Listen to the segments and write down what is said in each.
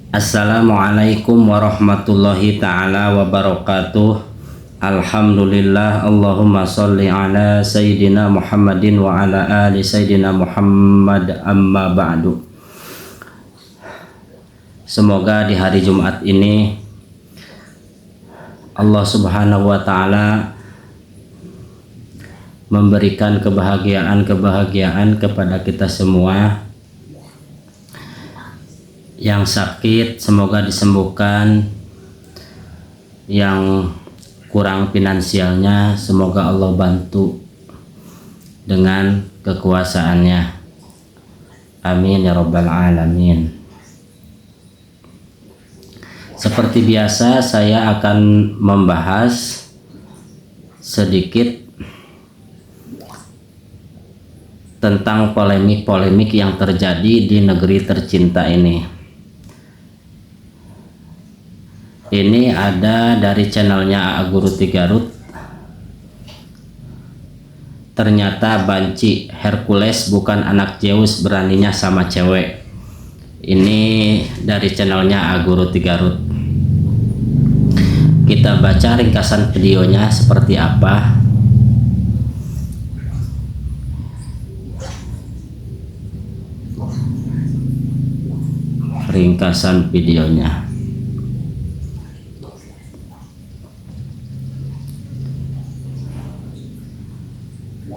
Assalamualaikum warahmatullahi ta'ala wabarakatuh. Alhamdulillah, Allahumma sholli ala Sayyidina Muhammadin wa ala ali Sayyidina Muhammad, amma ba'du. Semoga di hari Jumat ini Allah subhanahu wa ta'ala memberikan kebahagiaan kepada kita semua. Yang sakit semoga disembuhkan, yang kurang finansialnya semoga Allah bantu dengan kekuasaannya. Amin ya rabbal alamin. Seperti biasa, saya akan membahas sedikit tentang polemik-polemik yang terjadi di negeri tercinta ini. Ini ada dari channelnya Guru Tigarut. Ternyata banci Hercules bukan anak Zeus, beraninya sama cewek. Ini dari channelnya Guru Tigarut. Kita baca ringkasan videonya seperti apa. Ringkasan videonya.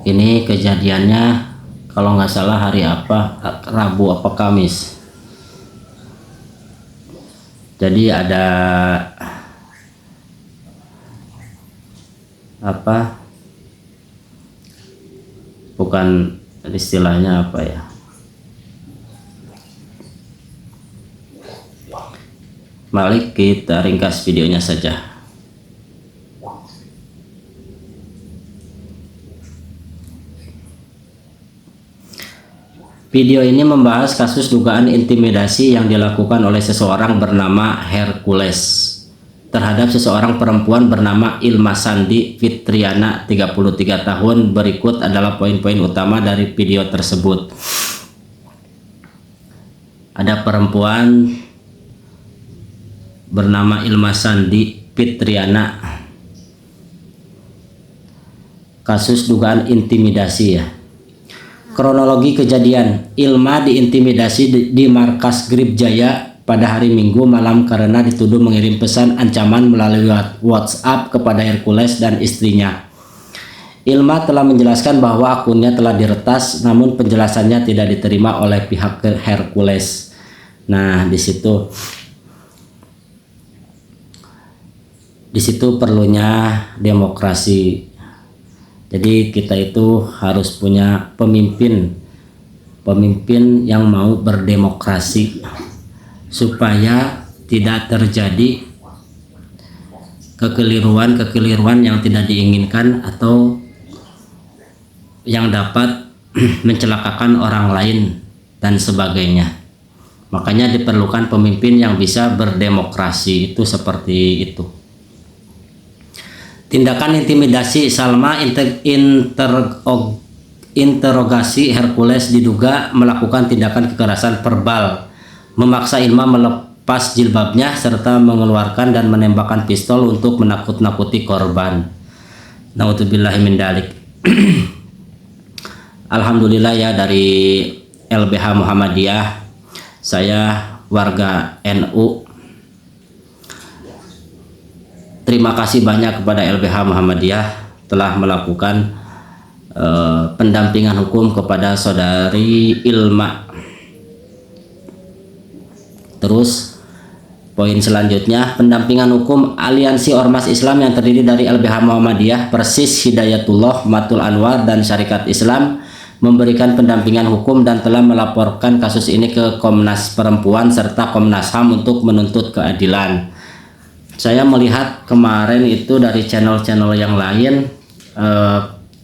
Ini kejadiannya kalau nggak salah hari apa, Rabu apa Kamis. Jadi ada apa, bukan istilahnya apa ya, mari kita ringkas videonya saja. Video ini membahas kasus dugaan intimidasi yang dilakukan oleh seseorang bernama Hercules terhadap seseorang perempuan bernama Ilma Sandi Fitriana, 33 tahun. Berikut adalah poin-poin utama dari video tersebut. Ada perempuan bernama Ilma Sandi Fitriana. Kasus dugaan intimidasi ya. Kronologi kejadian: Ilma diintimidasi di markas Grip Jaya pada hari Minggu malam karena dituduh mengirim pesan ancaman melalui WhatsApp kepada Hercules dan istrinya. Ilma telah menjelaskan bahwa akunnya telah diretas, namun penjelasannya tidak diterima oleh pihak Hercules. Nah, di situ perlunya demokrasi. Jadi kita itu harus punya pemimpin yang mau berdemokrasi supaya tidak terjadi kekeliruan yang tidak diinginkan atau yang dapat mencelakakan orang lain dan sebagainya. Makanya diperlukan pemimpin yang bisa berdemokrasi, itu seperti itu. Tindakan intimidasi: Salma interogasi Hercules diduga melakukan tindakan kekerasan verbal, memaksa Ilma melepas jilbabnya serta mengeluarkan dan menembakkan pistol untuk menakut-nakuti korban. Naudzubillahi min dzalik. Alhamdulillah ya, dari LBH Muhammadiyah, saya warga NU. Terima kasih banyak kepada LBH Muhammadiyah telah melakukan pendampingan hukum kepada saudari Ilma. Terus poin selanjutnya, pendampingan hukum Aliansi Ormas Islam yang terdiri dari LBH Muhammadiyah, Persis Hidayatullah, Matul Anwar, dan Syarikat Islam memberikan pendampingan hukum dan telah melaporkan kasus ini ke Komnas Perempuan serta Komnas HAM untuk menuntut keadilan. Saya melihat kemarin itu dari channel-channel yang lain,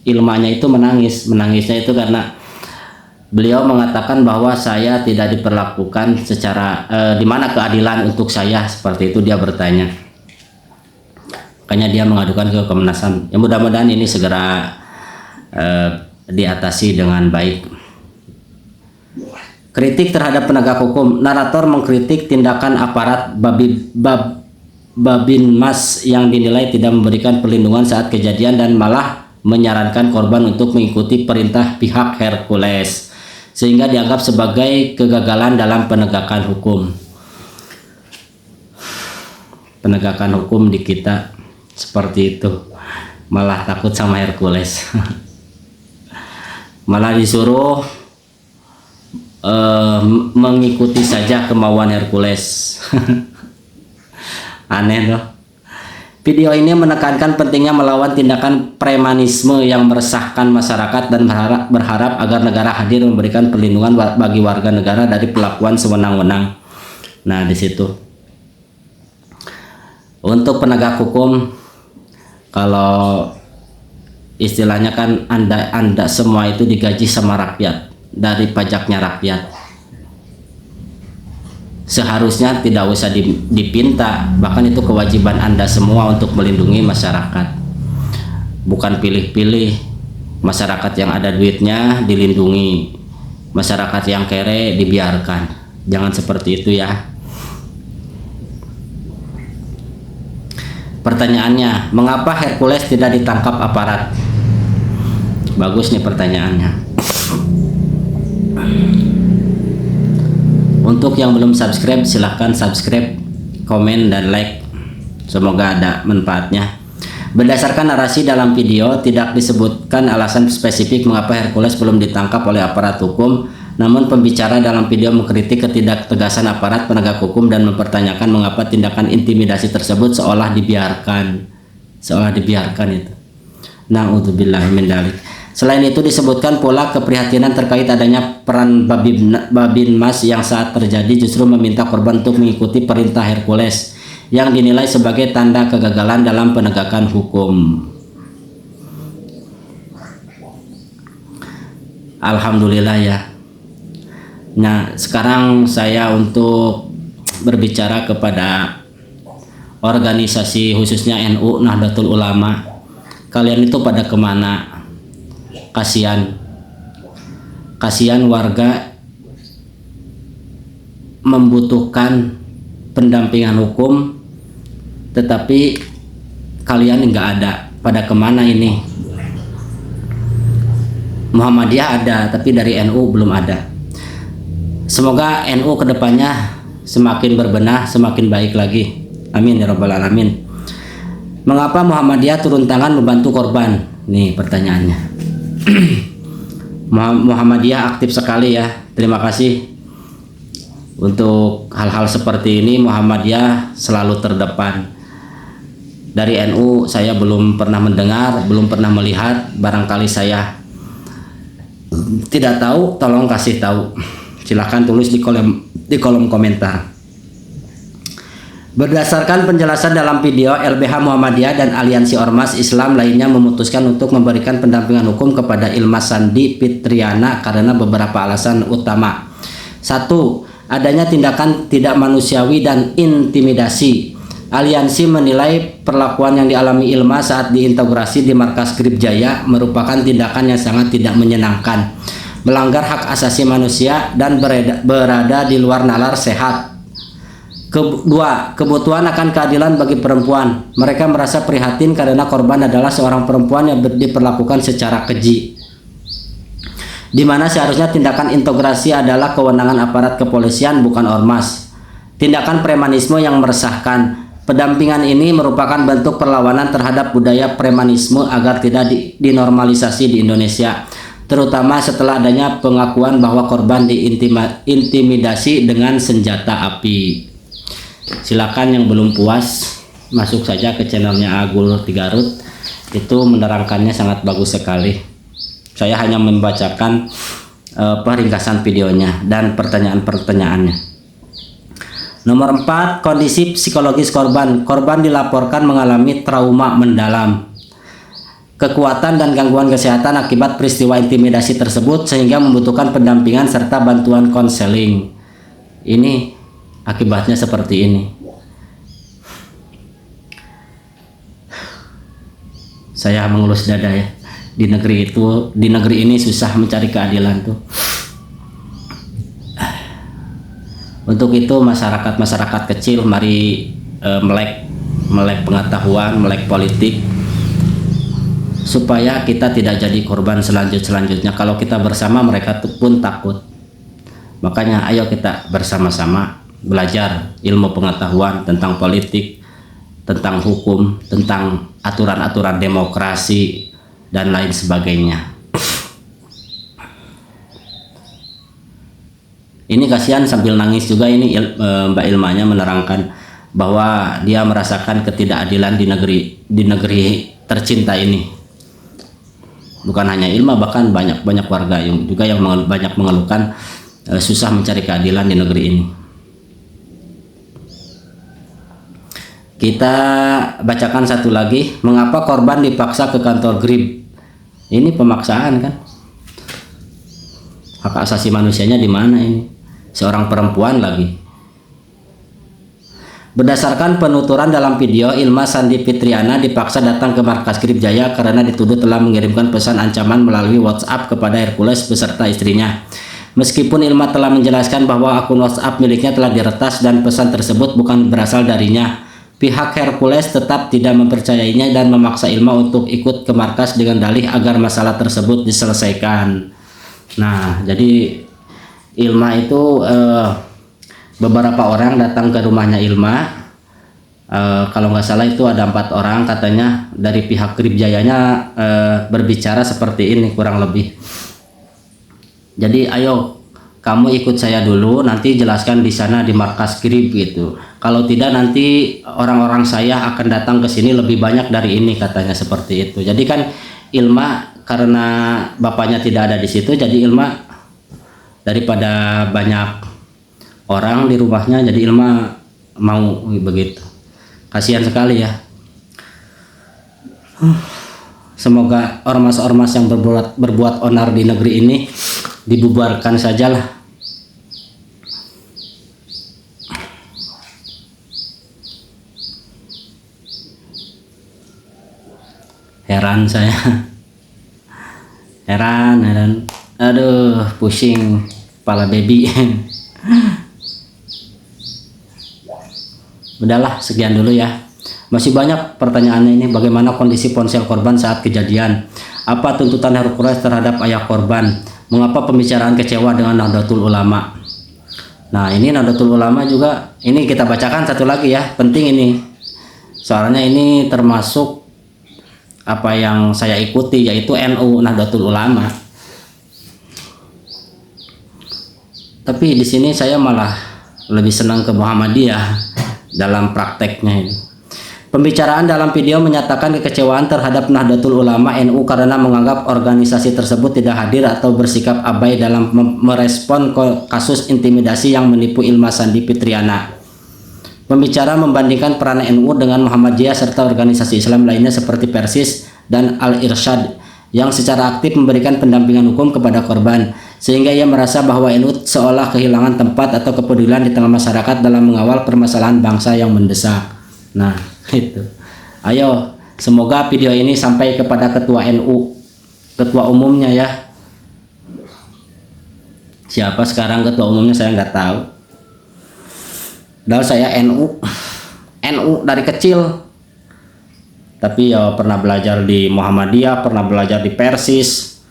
Ilmanya itu menangisnya itu karena beliau mengatakan bahwa saya tidak diperlakukan secara di mana keadilan untuk saya, seperti itu dia bertanya. Makanya dia mengadukan ke Komnas HAM. Ya, mudah-mudahan ini segera diatasi dengan baik. Kritik terhadap penegak hukum. Narator mengkritik tindakan aparat Babinmas yang dinilai tidak memberikan perlindungan saat kejadian dan malah menyarankan korban untuk mengikuti perintah pihak Hercules, sehingga dianggap sebagai kegagalan dalam penegakan hukum. Penegakan hukum di kita seperti itu, malah takut sama Hercules. Malah disuruh mengikuti saja kemauan Hercules. Aneh loh. Video ini menekankan pentingnya melawan tindakan premanisme yang meresahkan masyarakat dan berharap agar negara hadir memberikan perlindungan bagi warga negara dari perlakuan sewenang-wenang. Nah, di situ untuk penegak hukum, kalau istilahnya kan anda semua itu digaji sama rakyat dari pajaknya rakyat. Seharusnya tidak usah dipinta, bahkan itu kewajiban Anda semua untuk melindungi masyarakat. Bukan pilih-pilih, masyarakat yang ada duitnya dilindungi, masyarakat yang kere dibiarkan. Jangan seperti itu ya. Pertanyaannya, mengapa Hercules tidak ditangkap aparat? Bagus nih pertanyaannya. Untuk yang belum subscribe, silahkan subscribe, komen, dan like. Semoga ada manfaatnya. Berdasarkan narasi dalam video, tidak disebutkan alasan spesifik mengapa Hercules belum ditangkap oleh aparat hukum. Namun pembicara dalam video mengkritik ketidaktegasan aparat penegak hukum dan mempertanyakan mengapa tindakan intimidasi tersebut seolah dibiarkan. Seolah dibiarkan itu. Na'udzubillahi min dzalik. Selain itu disebutkan pula keprihatinan terkait adanya peran Babinmas yang saat terjadi justru meminta korban untuk mengikuti perintah Hercules yang dinilai sebagai tanda kegagalan dalam penegakan hukum. Alhamdulillah ya. Nah, sekarang saya untuk berbicara kepada organisasi khususnya NU Nahdlatul Ulama. Kalian itu pada kemana? Kasihan warga membutuhkan pendampingan hukum, tetapi kalian nggak ada. Pada kemana ini? Muhammadiyah ada, tapi dari NU belum ada. Semoga NU kedepannya semakin berbenah, semakin baik lagi. Amin ya rabbal alamin. Mengapa Muhammadiyah turun tangan membantu korban? Nih pertanyaannya. Muhammadiyah aktif sekali ya. Terima kasih. Untuk hal-hal seperti ini Muhammadiyah selalu terdepan. Dari NU saya belum pernah mendengar, belum pernah melihat. Barangkali saya tidak tahu, tolong kasih tahu. Silahkan tulis di kolom komentar. Berdasarkan penjelasan dalam video, LBH Muhammadiyah dan aliansi ormas Islam lainnya memutuskan untuk memberikan pendampingan hukum kepada Ilmas Sandi Fitriana karena beberapa alasan utama. 1. Adanya tindakan tidak manusiawi dan intimidasi. Aliansi menilai perlakuan yang dialami Ilmas saat diintegrasi di markas Grip Jaya merupakan tindakan yang sangat tidak menyenangkan, melanggar hak asasi manusia dan berada di luar nalar sehat. Kedua, kebutuhan akan keadilan bagi perempuan. Mereka merasa prihatin karena korban adalah seorang perempuan yang diperlakukan secara keji, di mana seharusnya tindakan integrasi adalah kewenangan aparat kepolisian bukan ormas. Tindakan premanisme yang meresahkan. Pendampingan ini merupakan bentuk perlawanan terhadap budaya premanisme agar tidak dinormalisasi di Indonesia, terutama setelah adanya pengakuan bahwa korban diintimidasi dengan senjata api. Silakan yang belum puas masuk saja ke channelnya Agul Tigarut, itu menerangkannya sangat bagus sekali. Saya hanya membacakan peringkasan videonya dan pertanyaan-pertanyaannya. Nomor 4, kondisi psikologis korban. Korban dilaporkan mengalami trauma mendalam, kekuatan dan gangguan kesehatan akibat peristiwa intimidasi tersebut sehingga membutuhkan pendampingan serta bantuan konseling. Ini akibatnya seperti ini. Saya mengelus dada ya. Di negeri ini susah mencari keadilan tuh. Untuk itu masyarakat kecil mari melek pengetahuan, melek politik, supaya kita tidak jadi korban selanjutnya. Kalau kita bersama, mereka pun takut. Makanya ayo kita bersama-sama belajar ilmu pengetahuan tentang politik, tentang hukum, tentang aturan-aturan demokrasi dan lain sebagainya. Ini kasihan sambil nangis juga ini Mbak Ilmanya menerangkan bahwa dia merasakan ketidakadilan di negeri tercinta ini. Bukan hanya Ilma, bahkan banyak warga yang banyak mengeluhkan susah mencari keadilan di negeri ini. Kita bacakan satu lagi, mengapa korban dipaksa ke kantor GRIB? Ini pemaksaan kan? Hak asasi manusianya di mana ini? Seorang perempuan lagi. Berdasarkan penuturan dalam video, Ilma Sandi Fitriana dipaksa datang ke markas GRIB Jaya karena dituduh telah mengirimkan pesan ancaman melalui WhatsApp kepada Hercules beserta istrinya. Meskipun Ilma telah menjelaskan bahwa akun WhatsApp miliknya telah diretas dan pesan tersebut bukan berasal darinya, pihak Hercules tetap tidak mempercayainya dan memaksa Ilma untuk ikut ke markas dengan dalih agar masalah tersebut diselesaikan. Nah, jadi Ilma itu beberapa orang datang ke rumahnya Ilma. Kalau nggak salah itu ada 4 orang katanya dari pihak GRIB Jayanya berbicara seperti ini kurang lebih. Jadi ayo kamu ikut saya dulu, nanti jelaskan di sana di markas GRIB gitu. Kalau tidak nanti orang-orang saya akan datang ke sini lebih banyak dari ini, katanya seperti itu. Jadi kan Ilma karena bapaknya tidak ada di situ, jadi Ilma daripada banyak orang di rumahnya, jadi Ilma mau begitu. Kasihan sekali ya. Semoga ormas-ormas yang berbuat onar di negeri ini dibubarkan sajalah. Heran saya. Heran. Aduh, pusing kepala baby. Udahlah, sekian dulu ya. Masih banyak pertanyaannya ini, bagaimana kondisi ponsel korban saat kejadian? Apa tuntutan Hercules terhadap ayah korban? Mengapa pembicaraan kecewa dengan Nahdlatul Ulama? Nah, ini Nahdlatul Ulama juga, ini kita bacakan satu lagi ya, penting ini. Soalnya ini termasuk apa yang saya ikuti, yaitu NU, Nahdlatul Ulama. Tapi di sini saya malah lebih senang ke Muhammadiyah dalam prakteknya ini. Pembicaraan dalam video menyatakan kekecewaan terhadap Nahdlatul Ulama NU karena menganggap organisasi tersebut tidak hadir atau bersikap abai dalam merespon kasus intimidasi yang menipu Ilma Sandi Fitriana. Pembicara membandingkan peran NU dengan Muhammadiyah serta organisasi Islam lainnya seperti Persis dan Al-Irsyad yang secara aktif memberikan pendampingan hukum kepada korban, sehingga ia merasa bahwa NU seolah kehilangan tempat atau kepedulian di tengah masyarakat dalam mengawal permasalahan bangsa yang mendesak. Nah, itu. Ayo, semoga video ini sampai kepada ketua NU, ketua umumnya ya. Siapa sekarang ketua umumnya saya nggak tahu. Padahal saya NU dari kecil. Tapi ya pernah belajar di Muhammadiyah, pernah belajar di Persis,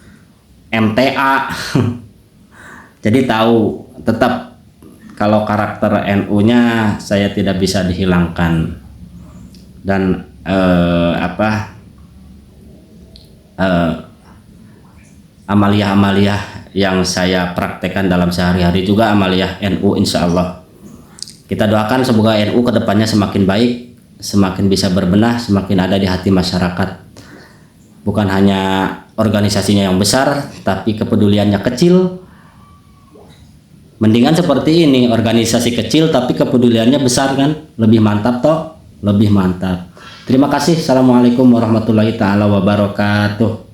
MTA. Jadi tahu tetap kalau karakter NU-nya saya tidak bisa dihilangkan. Dan amalia-amalia yang saya praktekkan dalam sehari-hari juga amalia NU, insya Allah. Kita doakan semoga NU kedepannya semakin baik, semakin bisa berbenah, semakin ada di hati masyarakat. Bukan hanya organisasinya yang besar, tapi kepeduliannya kecil. Mendingan seperti ini, organisasi kecil tapi kepeduliannya besar kan, lebih mantap toh, lebih mantap. Terima kasih. Assalamualaikum warahmatullahi taala wabarakatuh.